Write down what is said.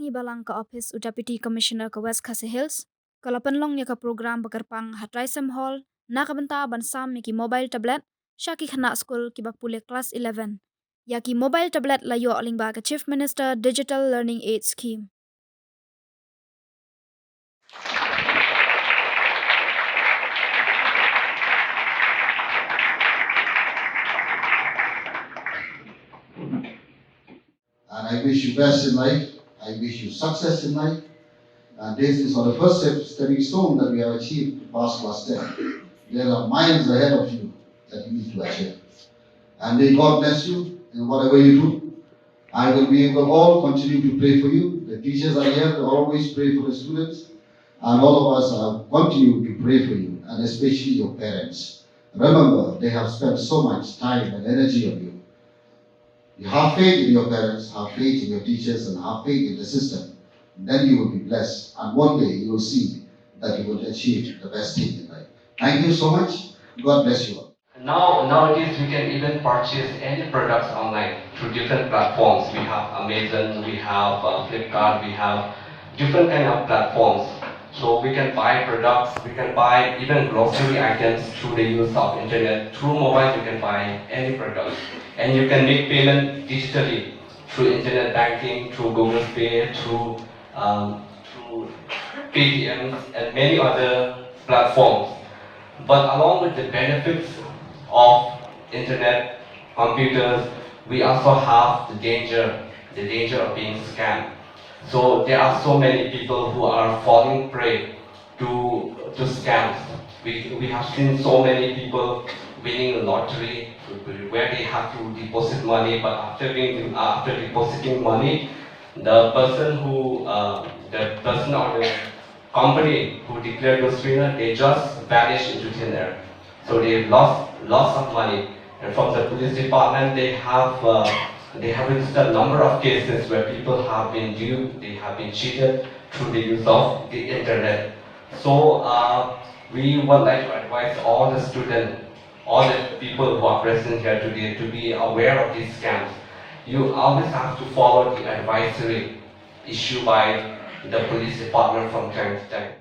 ni balang ka office u deputy commissioner ka West Khasi Hills. Kalau penlong ya ka program bekerpang hatraisem hall na kabenta ban sam ki mobile tablet syaki khana school ki bakpule class 11. Ya ki mobile tablet layo aling ba ka Chief Minister Digital Learning Aid Scheme. And I wish you best in life. I wish you success in life. And this is on the first stepping stone that we have achieved to pass class 10. There are miles ahead of you that you need to achieve. And may God bless you in whatever you do. We will all continue to pray for you. The teachers are here to always pray for the students. And all of us continue to pray for you, and especially your parents. Remember, they have spent so much time and energy on you. You have faith in your parents, have faith in your teachers, and have faith in the system. Then you will be blessed. And one day you will see that you will achieve the best thing in life. Thank you so much. God bless you all. Nowadays we can even purchase any products online through different platforms. We have Amazon, we have Flipkart, we have different kind of platforms. So we can buy products, we can buy even grocery items through the use of internet. Through mobile you can buy any product. And you can make payment digitally through internet banking, through Google Pay, through Paytms and many other platforms. But along with the benefits of internet, computers, we also have the danger of being scammed. So there are so many people who are falling prey to scams. We have seen so many people winning the lottery where they have to deposit money, but after depositing money, the person or the company who declared those winner, they just vanished into thin air. So they lost lots of money. And from the police department, they have registered a number of cases where people have been duped, they have been cheated through the use of the internet. So we would like to advise all the students, all the people who are present here today to be aware of these scams. You always have to follow the advisory issued by the police department from time to time.